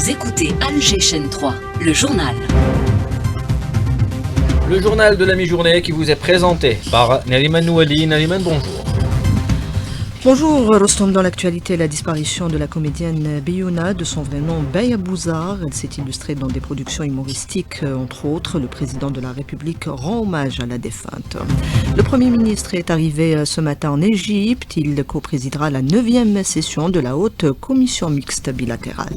Vous écoutez Alger Chaîne 3, le journal. Le journal de la mi-journée qui vous est présenté par Nariman Nouali. Nariman, bonjour. Bonjour Rostom, dans l'actualité, la disparition de la comédienne Beyouna, de son vrai nom Baya Bouzar. Elle s'est illustrée dans des productions humoristiques, entre autres. Le président de la République rend hommage à la défunte. Le Premier ministre est arrivé ce matin en Égypte. Il co-présidera la 9e session de la Haute Commission mixte bilatérale.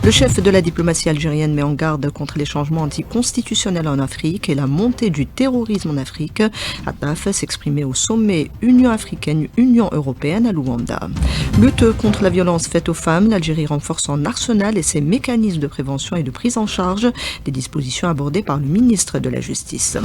Le chef de la diplomatie algérienne met en garde contre les changements anticonstitutionnels en Afrique et la montée du terrorisme en Afrique. Attaf s'exprimait au sommet Union africaine-Union européenne à Luanda. Lutte contre la violence faite aux femmes, l'Algérie renforce son arsenal et ses mécanismes de prévention et de prise en charge, des dispositions abordées par le ministre de la Justice.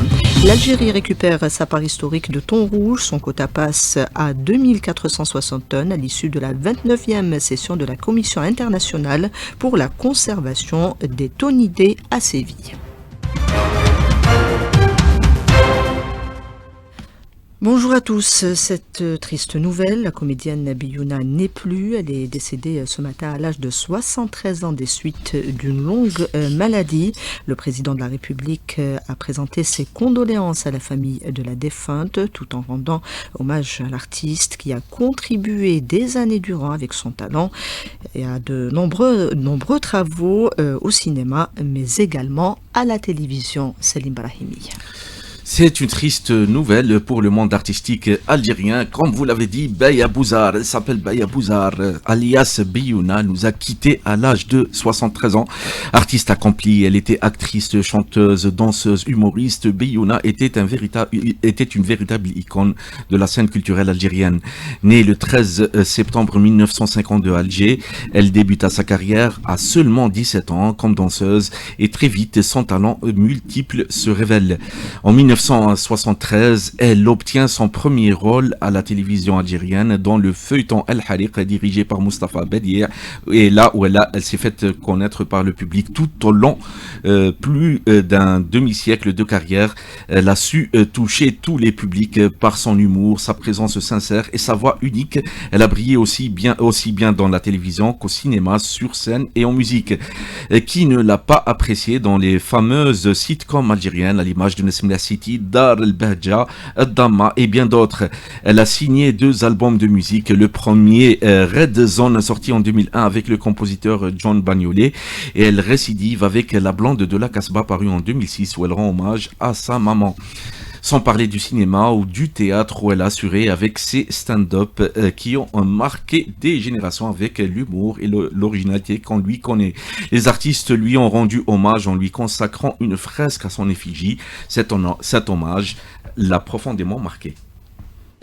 L'Algérie récupère sa part historique de thon rouge, son quota passe à 2460 tonnes à l'issue de la 29e session de la Commission internationale pour la conservation des thonidés à Séville. Bonjour à tous. Cette triste nouvelle, la comédienne Beyouna n'est plus. Elle est décédée ce matin à l'âge de 73 ans des suites d'une longue maladie. Le président de la République a présenté ses condoléances à la famille de la défunte, tout en rendant hommage à l'artiste qui a contribué des années durant avec son talent et à de nombreux travaux au cinéma, mais également à la télévision. Salim Brahimi. C'est une triste nouvelle pour le monde artistique algérien. Comme vous l'avez dit, Baya Bouzar, elle s'appelle Baya Bouzar, alias Beyouna, nous a quittés à l'âge de 73 ans. Artiste accomplie, elle était actrice, chanteuse, danseuse, humoriste. Beyouna était une véritable icône de la scène culturelle algérienne. Née le 13 septembre 1952 à Alger, elle débuta sa carrière à seulement 17 ans comme danseuse et très vite son talent multiple se révèle. En 1973, elle obtient son premier rôle à la télévision algérienne dans le feuilleton El Hariq dirigé par Moustapha Bedir, et là où elle s'est fait connaître par le public tout au long plus d'un demi-siècle de carrière. Elle a su toucher tous les publics par son humour, sa présence sincère et sa voix unique. Elle a brillé aussi bien dans la télévision qu'au cinéma, sur scène et en musique. Qui ne l'a pas appréciée dans les fameuses sitcoms algériennes à l'image de Nesmela City, Dar el-Bahja, Dama et bien d'autres. Elle a signé 2 albums de musique. Le premier, Red Zone, sorti en 2001 avec le compositeur John Bagnolet, et elle récidive avec La Blonde de la Casbah, paru en 2006, où elle rend hommage à sa maman. Sans parler du cinéma ou du théâtre où elle a assuré avec ses stand-up qui ont marqué des générations avec l'humour et l'originalité qu'on lui connaît. Les artistes lui ont rendu hommage en lui consacrant une fresque à son effigie. Cet hommage l'a profondément marqué.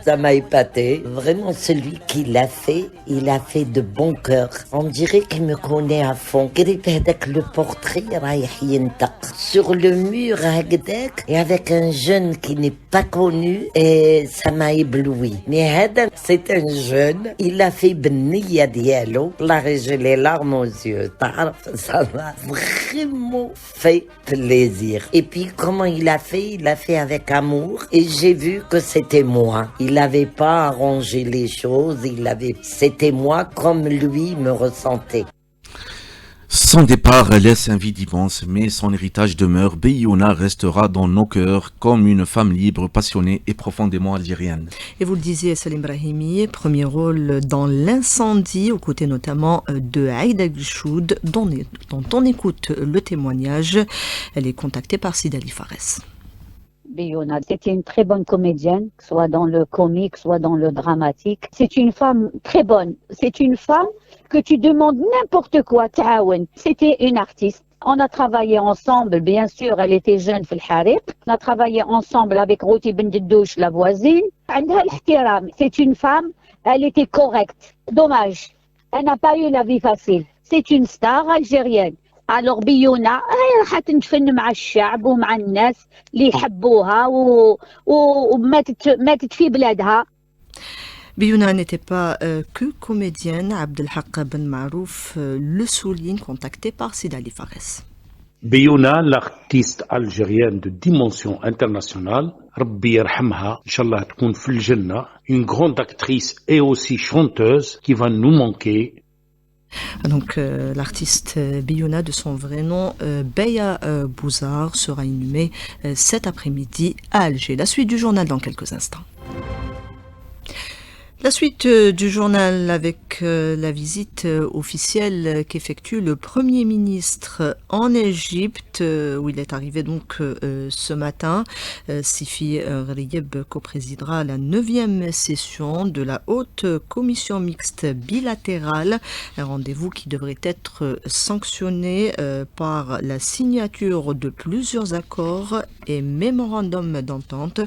Ça m'a épaté. Vraiment, celui qui l'a fait, il a fait de bon cœur. On dirait qu'il me connaît à fond. Avec le portrait sur le mur et avec un jeune qui n'est pas connu, et ça m'a ébloui. Mais c'est un jeune, il a fait Bnia Diallo. Là, j'ai les larmes aux yeux. Ça m'a vraiment fait plaisir. Et puis, comment il a fait avec amour. Et j'ai vu que c'était moi. Il n'avait pas arrangé les choses, c'était moi comme lui me ressentait. Son départ laisse un vide immense, mais son héritage demeure. Beyouna restera dans nos cœurs comme une femme libre, passionnée et profondément algérienne. Et vous le disiez, Salim Brahimi, premier rôle dans l'incendie, aux côtés notamment de Aïda Gchoud, dont on écoute le témoignage. Elle est contactée par Sidali Fares. Beyouna, c'était une très bonne comédienne, soit dans le comique, soit dans le dramatique. C'est une femme très bonne. C'est une femme que tu demandes n'importe quoi, ta'awen. C'était une artiste. On a travaillé ensemble, bien sûr, elle était jeune في الحريق. On a travaillé ensemble avec Routi Ben Diddouch, la voisine. عندها الاحترام. C'est une femme, elle était correcte. Dommage, elle n'a pas eu la vie facile. C'est une star algérienne. Alors Beyouna راح تنفن مع الشعب ومع الناس اللي يحبوها وماتت في بلادها. Beyouna n'était pas que comédienne. Abdelhak Ben Marouf le souligne, contacté par Sidali Fares. Beyouna, l'artiste algérienne de dimension internationale, Rabbi yarhamha, Inch'Allah tkoun fil Jannah, une grande actrice et aussi chanteuse qui va nous manquer Donc l'artiste Biouna, de son vrai nom Beya Bouzar, sera inhumé cet après-midi à Alger. La suite du journal dans quelques instants. La suite du journal avec la visite officielle qu'effectue le Premier ministre en Égypte, où il est arrivé donc ce matin. Sifi Ghrieb coprésidera la 9e session de la Haute Commission mixte bilatérale, un rendez-vous qui devrait être sanctionné par la signature de plusieurs accords et mémorandums d'entente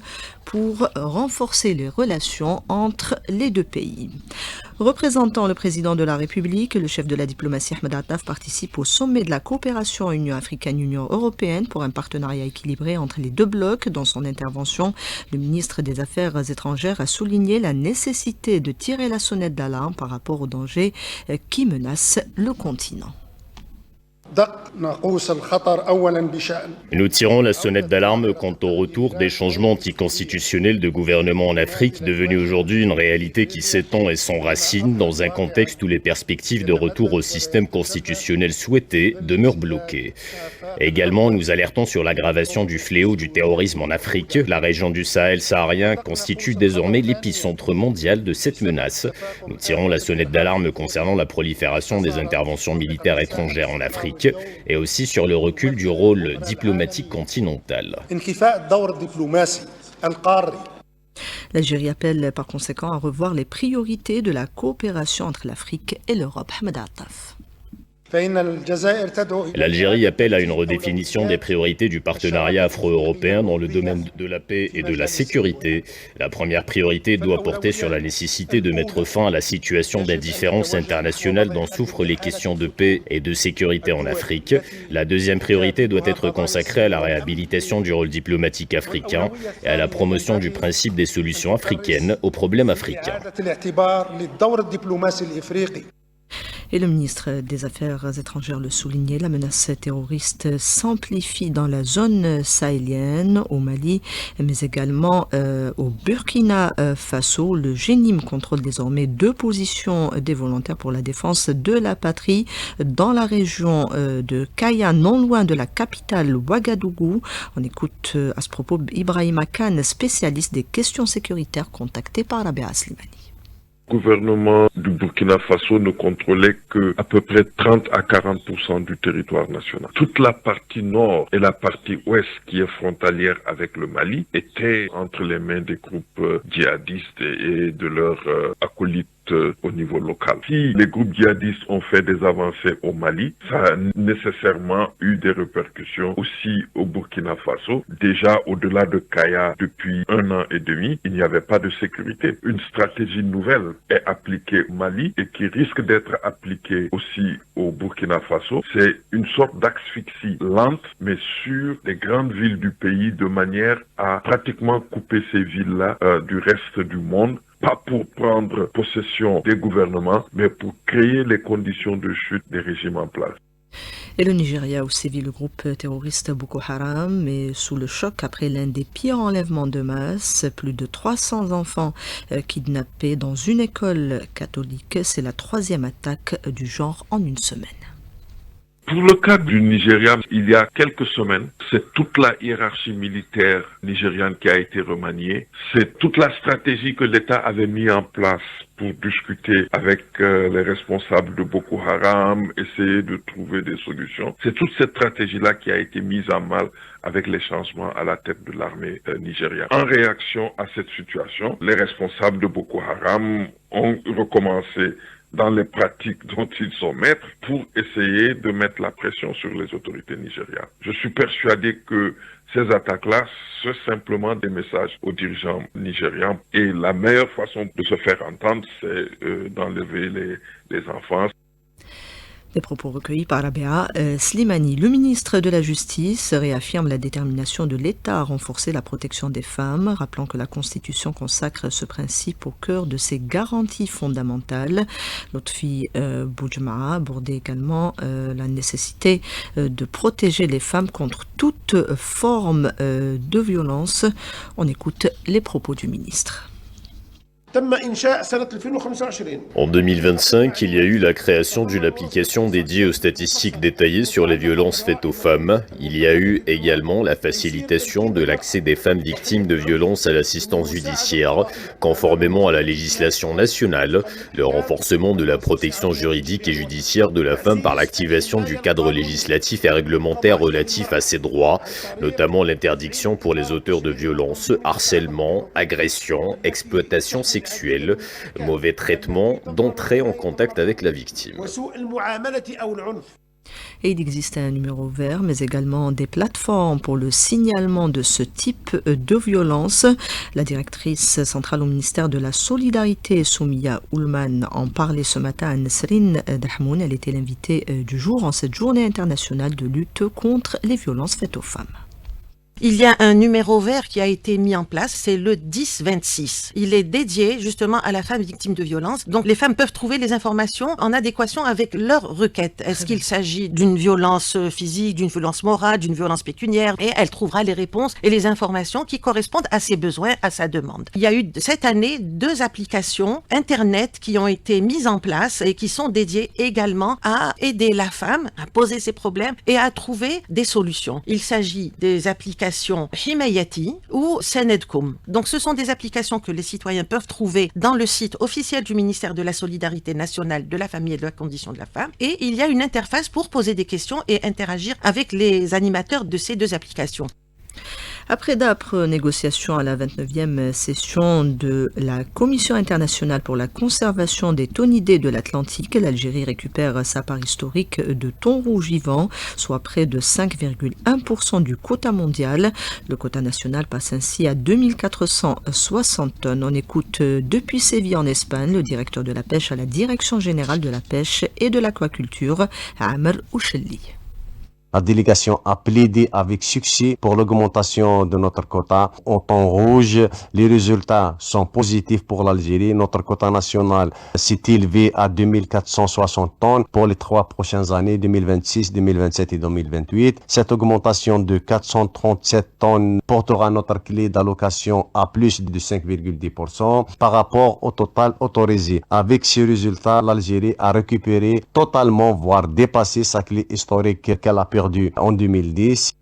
pour renforcer les relations entre les deux pays. Représentant le président de la République, le chef de la diplomatie Ahmed Attaf participe au sommet de la coopération Union africaine-Union européenne pour un partenariat équilibré entre les deux blocs. Dans son intervention, le ministre des Affaires étrangères a souligné la nécessité de tirer la sonnette d'alarme par rapport aux dangers qui menacent le continent. Nous tirons la sonnette d'alarme quant au retour des changements anticonstitutionnels de gouvernement en Afrique, devenus aujourd'hui une réalité qui s'étend et s'enracine dans un contexte où les perspectives de retour au système constitutionnel souhaité demeurent bloquées. Également, nous alertons sur l'aggravation du fléau du terrorisme en Afrique. La région du Sahel saharien constitue désormais l'épicentre mondial de cette menace. Nous tirons la sonnette d'alarme concernant la prolifération des interventions militaires étrangères en Afrique et aussi sur le recul du rôle diplomatique continental. L'Algérie appelle par conséquent à revoir les priorités de la coopération entre l'Afrique et l'Europe. Ahmed Attaf. L'Algérie appelle à une redéfinition des priorités du partenariat afro-européen dans le domaine de la paix et de la sécurité. La première priorité doit porter sur la nécessité de mettre fin à la situation d'indifférence internationale dont souffrent les questions de paix et de sécurité en Afrique. La deuxième priorité doit être consacrée à la réhabilitation du rôle diplomatique africain et à la promotion du principe des solutions africaines aux problèmes africains. Et le ministre des Affaires étrangères le soulignait, la menace terroriste s'amplifie dans la zone sahélienne, au Mali, mais également au Burkina Faso. Le GENIM contrôle désormais 2 positions des volontaires pour la défense de la patrie dans la région de Kaya, non loin de la capitale Ouagadougou. On écoute à ce propos Ibrahima Khan, spécialiste des questions sécuritaires, contacté par Rabia Slimani. Le gouvernement du Burkina Faso ne contrôlait que à peu près 30 à 40% du territoire national. Toute la partie nord et la partie ouest qui est frontalière avec le Mali était entre les mains des groupes djihadistes et de leurs acolytes au niveau local. Si les groupes djihadistes ont fait des avancées au Mali, ça a nécessairement eu des répercussions aussi au Burkina Faso. Déjà, au-delà de Kaya, depuis 1 an et demi, il n'y avait pas de sécurité. Une stratégie nouvelle est appliquée au Mali et qui risque d'être appliquée aussi au Burkina Faso. C'est une sorte d'asphyxie lente, mais sur les grandes villes du pays, de manière à pratiquement couper ces villes-là du reste du monde. Pas pour prendre possession des gouvernements, mais pour créer les conditions de chute des régimes en place. Et le Nigeria, où sévit le groupe terroriste Boko Haram, est sous le choc après l'un des pires enlèvements de masse. Plus de 300 enfants kidnappés dans une école catholique. C'est la 3e attaque du genre en une semaine. Pour le cas du Nigeria, il y a quelques semaines, c'est toute la hiérarchie militaire nigériane qui a été remaniée. C'est toute la stratégie que l'État avait mis en place pour discuter avec les responsables de Boko Haram, essayer de trouver des solutions. C'est toute cette stratégie-là qui a été mise en mal avec les changements à la tête de l'armée nigériane. En réaction à cette situation, les responsables de Boko Haram ont recommencé dans les pratiques dont ils sont maîtres pour essayer de mettre la pression sur les autorités nigérianes. Je suis persuadé que ces attaques-là, c'est simplement des messages aux dirigeants nigérians et la meilleure façon de se faire entendre, c'est d'enlever les enfants. Des propos recueillis par Rabia Slimani. Le ministre de la Justice réaffirme la détermination de l'État à renforcer la protection des femmes, rappelant que la Constitution consacre ce principe au cœur de ses garanties fondamentales. Lotfi Boujmaa abordait également la nécessité de protéger les femmes contre toute forme de violence. On écoute les propos du ministre. En 2025, il y a eu la création d'une application dédiée aux statistiques détaillées sur les violences faites aux femmes. Il y a eu également la facilitation de l'accès des femmes victimes de violences à l'assistance judiciaire, conformément à la législation nationale, le renforcement de la protection juridique et judiciaire de la femme par l'activation du cadre législatif et réglementaire relatif à ses droits, notamment l'interdiction pour les auteurs de violences, harcèlement, agression, exploitation sexuelle, mauvais traitement, d'entrer en contact avec la victime. Et il existe un numéro vert, mais également des plateformes pour le signalement de ce type de violence. La directrice centrale au ministère de la Solidarité, Soumia Oulman, en parlait ce matin à Nesrine Dahmoun. Elle était l'invitée du jour en cette journée internationale de lutte contre les violences faites aux femmes. Il y a un numéro vert qui a été mis en place, c'est le 1026. Il est dédié justement à la femme victime de violence. Donc les femmes peuvent trouver les informations en adéquation avec leur requête. Est-ce qu'il s'agit d'une violence physique, d'une violence morale, d'une violence pécuniaire? Et elle trouvera les réponses et les informations qui correspondent à ses besoins, à sa demande. Il y a eu cette année 2 applications Internet qui ont été mises en place et qui sont dédiées également à aider la femme à poser ses problèmes et à trouver des solutions. Il s'agit des applications Himayati ou Senedkoum. Donc ce sont des applications que les citoyens peuvent trouver dans le site officiel du ministère de la Solidarité nationale, de la famille et de la condition de la femme. Et il y a une interface pour poser des questions et interagir avec les animateurs de ces 2 applications. Après d'âpres négociations à la 29e session de la Commission internationale pour la conservation des thonidés de l'Atlantique, l'Algérie récupère sa part historique de thon rouge vivant, soit près de 5,1% du quota mondial. Le quota national passe ainsi à 2460 tonnes. On écoute depuis Séville en Espagne le directeur de la pêche à la Direction générale de la pêche et de l'aquaculture, Amer Ouchelli. La délégation a plaidé avec succès pour l'augmentation de notre quota en thon rouge. Les résultats sont positifs pour l'Algérie. Notre quota national s'est élevé à 2460 tonnes pour les 3 prochaines années, 2026, 2027 et 2028. Cette augmentation de 437 tonnes portera notre clé d'allocation à plus de 5,10% par rapport au total autorisé. Avec ces résultats, l'Algérie a récupéré totalement, voire dépassé sa clé historique qu'elle a perdue en 2010.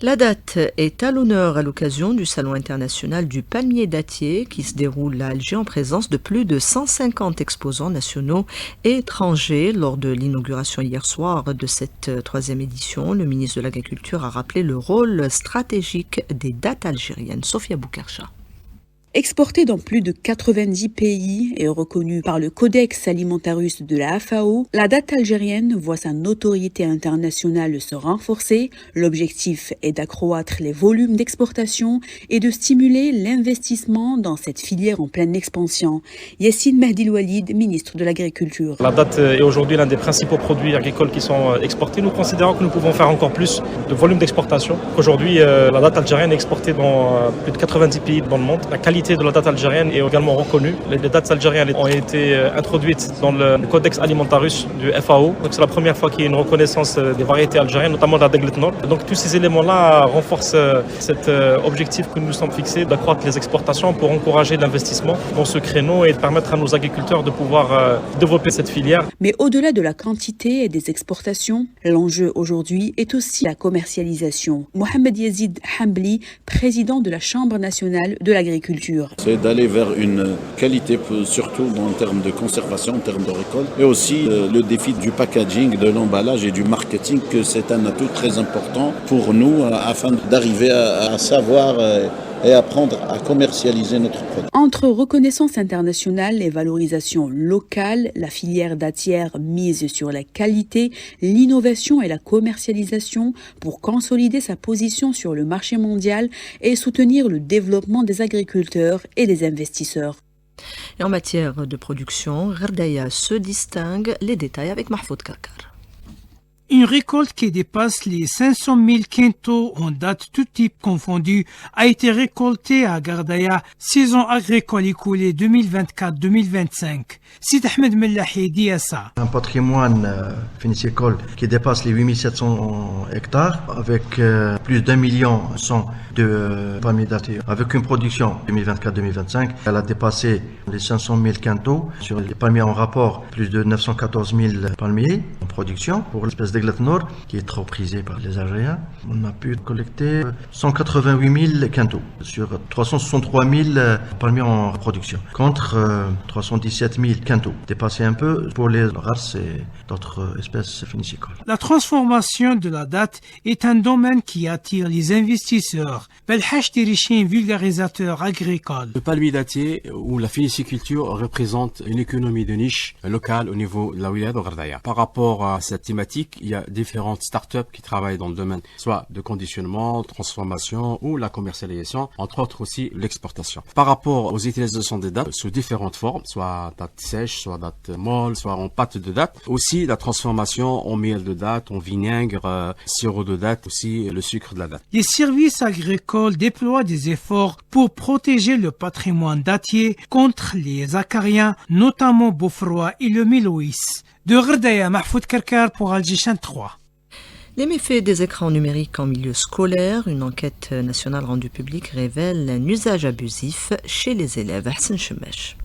La date est à l'honneur à l'occasion du Salon international du palmier dattier qui se déroule à Alger en présence de plus de 150 exposants nationaux et étrangers. Lors de l'inauguration hier soir de cette 3e édition, le ministre de l'Agriculture a rappelé le rôle stratégique des dattes algériennes. Sophia Boukarcha. Exportée dans plus de 90 pays et reconnue par le Codex Alimentarius de la FAO, la date algérienne voit sa notoriété internationale se renforcer. L'objectif est d'accroître les volumes d'exportation et de stimuler l'investissement dans cette filière en pleine expansion. Yassine Mahdi-Walid, ministre de l'Agriculture. La date est aujourd'hui l'un des principaux produits agricoles qui sont exportés. Nous considérons que nous pouvons faire encore plus de volume d'exportation. Aujourd'hui, la date algérienne est exportée dans plus de 90 pays dans le monde. La qualité de la date algérienne est également reconnue. Les dates algériennes ont été introduites dans le Codex Alimentarius du FAO. Donc c'est la première fois qu'il y a une reconnaissance des variétés algériennes, notamment de la Deglet Nord. Donc tous ces éléments-là renforcent cet objectif que nous nous sommes fixés d'accroître les exportations pour encourager l'investissement dans ce créneau et de permettre à nos agriculteurs de pouvoir développer cette filière. Mais au-delà de la quantité et des exportations, l'enjeu aujourd'hui est aussi la commercialisation. Mohamed Yazid Hambli, président de la Chambre nationale de l'agriculture. C'est d'aller vers une qualité, surtout en termes de conservation, en termes de récolte, et aussi le défi du packaging, de l'emballage et du marketing, que c'est un atout très important pour nous afin d'arriver à savoir et apprendre à commercialiser notre produit. Entre reconnaissance internationale et valorisation locale, la filière dattière mise sur la qualité, l'innovation et la commercialisation pour consolider sa position sur le marché mondial et soutenir le développement des agriculteurs et des investisseurs. Et en matière de production, Gherdaya se distingue. Les détails avec Mahfoud Kakar. Une récolte qui dépasse les 500 000 quintaux en date tout type confondu a été récoltée à Gardaya, saison agricole écoulée 2024-2025. Sid Ahmed Mellahi dit à ça. Un patrimoine vinicole qui dépasse les 8700 hectares avec plus d'1,1 million de palmiers datés. Avec une production 2024-2025, elle a dépassé les 500 000 quintaux. Sur les palmiers en rapport, plus de 914 000 palmiers en production pour l'espèce d'Aiglet Nord qui est trop prisée par les Algériens. On a pu collecter 188 000 quintaux sur 363 000 palmiers en production contre 317 000 quintaux. Dépassé un peu pour les races et d'autres espèces vinicicoles. La transformation de la date est un domaine qui attire les investisseurs. Belhach Tirichin, vulgarisateur agricole. Le palmier daté ou la viniciculture représente une économie de niche locale au niveau de la wilaya de Gardaya. Par rapport à cette thématique, il y a différentes startups qui travaillent dans le domaine, soit de conditionnement, transformation ou la commercialisation, entre autres aussi l'exportation. Par rapport aux utilisations des dattes sous différentes formes, soit date sèche, soit date molle, soit en pâte de date, aussi la transformation en miel de date, en vinaigre, sirop de date, aussi le sucre de la date. Les services agricoles déploient des efforts pour protéger le patrimoine dattier contre les acariens, notamment Beaufroy et le Méloïs. De Gardaya, Mahfoud Karkar pour Algéchan 3. Les méfaits des écrans numériques en milieu scolaire, une enquête nationale rendue publique révèle un usage abusif chez les élèves. Hassan Chemesh.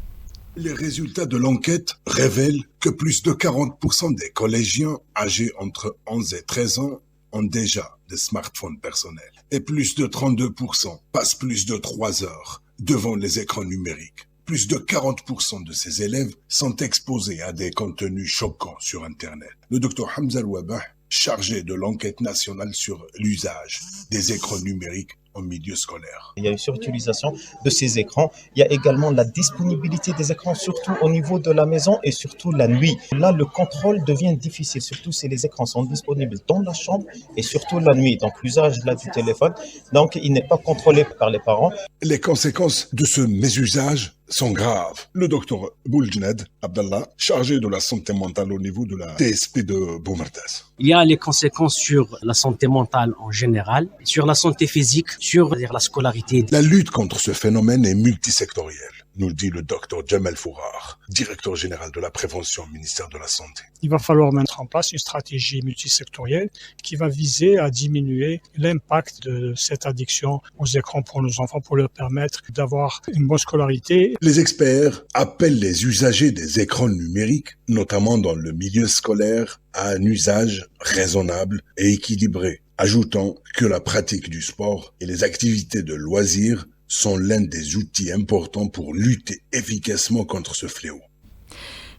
Les résultats de l'enquête révèlent que plus de 40% des collégiens âgés entre 11 et 13 ans ont déjà des smartphones personnels. Et plus de 32% passent plus de 3 heures devant les écrans numériques. Plus de 40% de ces élèves sont exposés à des contenus choquants sur Internet. Le Dr Hamza Al-Wabah, chargé de l'enquête nationale sur l'usage des écrans numériques en milieu scolaire. Il y a une surutilisation de ces écrans. Il y a également la disponibilité des écrans, surtout au niveau de la maison et surtout la nuit. Là, le contrôle devient difficile, surtout si les écrans sont disponibles dans la chambre et surtout la nuit. Donc, l'usage là du téléphone, donc il n'est pas contrôlé par les parents. Les conséquences de ce mésusage sont graves. Le docteur Bouljned Abdallah, chargé de la santé mentale au niveau de la TSP de Boumertas. Il y a les conséquences sur la santé mentale en général, sur la santé physique, sur la scolarité. La lutte contre ce phénomène est multisectorielle, nous le dit le docteur Jamal Fourar, directeur général de la prévention au ministère de la Santé. Il va falloir mettre en place une stratégie multisectorielle qui va viser à diminuer l'impact de cette addiction aux écrans pour nos enfants, pour leur permettre d'avoir une bonne scolarité. Les experts appellent les usagers des écrans numériques, notamment dans le milieu scolaire, à un usage raisonnable et équilibré, ajoutant que la pratique du sport et les activités de loisirs sont l'un des outils importants pour lutter efficacement contre ce fléau.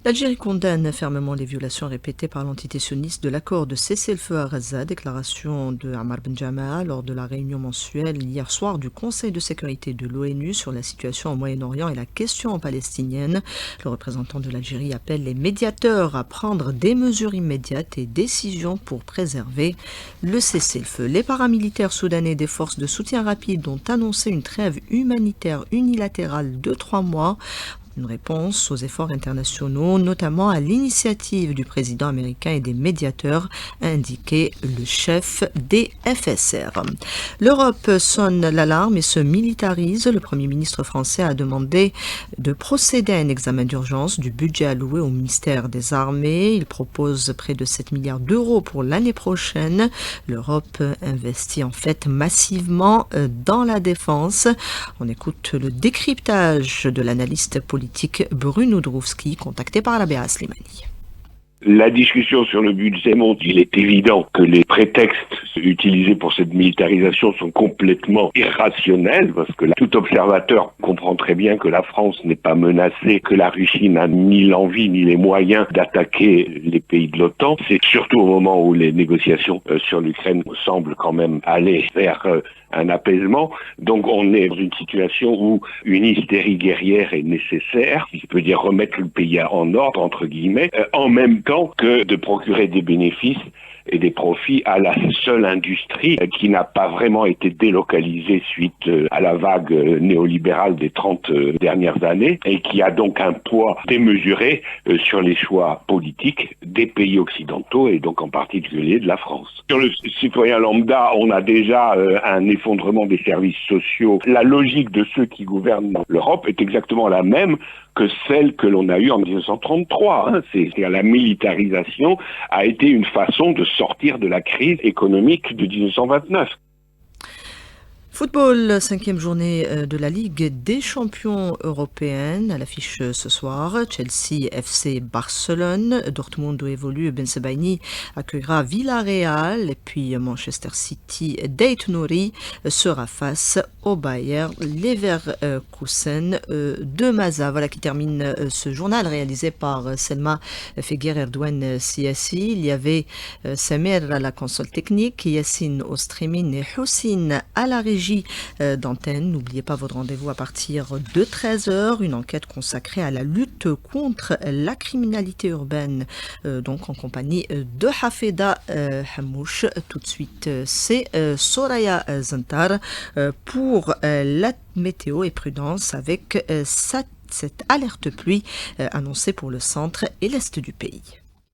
L'Algérie condamne fermement les violations répétées par l'entité sioniste de l'accord de cessez-le-feu à Gaza, déclaration de Ammar Ben Jamaa lors de la réunion mensuelle hier soir du Conseil de sécurité de l'ONU sur la situation au Moyen-Orient et la question palestinienne. Le représentant de l'Algérie appelle les médiateurs à prendre des mesures immédiates et décisions pour préserver le cessez-le-feu. Les paramilitaires soudanais des forces de soutien rapide ont annoncé une trêve humanitaire unilatérale de 3 mois. Une réponse aux efforts internationaux, notamment à l'initiative du président américain et des médiateurs, a indiqué le chef des FSR. L'Europe sonne l'alarme et se militarise. Le Premier ministre français a demandé de procéder à un examen d'urgence du budget alloué au ministère des Armées. Il propose près de 7 milliards d'euros pour l'année prochaine. L'Europe investit en fait massivement dans la défense. On écoute le décryptage de l'analyste politique Bruno Drowski, contacté par la BA Slimani. La discussion sur le budget monte. Il est évident que les prétextes utilisés pour cette militarisation sont complètement irrationnels, parce que tout observateur comprend très bien que la France n'est pas menacée, que la Russie n'a ni l'envie ni les moyens d'attaquer les pays de l'OTAN. C'est surtout au moment où les négociations sur l'Ukraine semblent quand même aller vers un apaisement. Donc on est dans une situation où une hystérie guerrière est nécessaire, qui peut dire remettre le pays en ordre, entre guillemets, en même temps que de procurer des bénéfices et des profits à la seule industrie qui n'a pas vraiment été délocalisée suite à la vague néolibérale des 30 dernières années et qui a donc un poids démesuré sur les choix politiques des pays occidentaux et donc en particulier de la France. Sur le citoyen lambda, on a déjà un effondrement des services sociaux. La logique de ceux qui gouvernent l'Europe est exactement la même que celle que l'on a eue en 1933. C'est-à-dire la militarisation a été une façon de sortir de la crise économique de 1929. Football, 5e journée de la Ligue des champions européennes. À l'affiche ce soir, Chelsea FC Barcelone. Dortmund où évolue Ben Sebaini accueillera Villarreal. Et puis Manchester City d'Aït-Nouri sera face au Bayer Leverkusen de Maza. Voilà qui termine ce journal réalisé par Selma Feguer Erdouane Siassi. Il y avait Samer à la console technique, Yassine au streaming et Houssine à la régie d'antenne. N'oubliez pas votre rendez-vous à partir de 13h, une enquête consacrée à la lutte contre la criminalité urbaine, donc en compagnie de Hafeda Hamouche. Tout de suite, c'est Soraya Zantar pour la météo et prudence avec cette alerte pluie annoncée pour le centre et l'est du pays.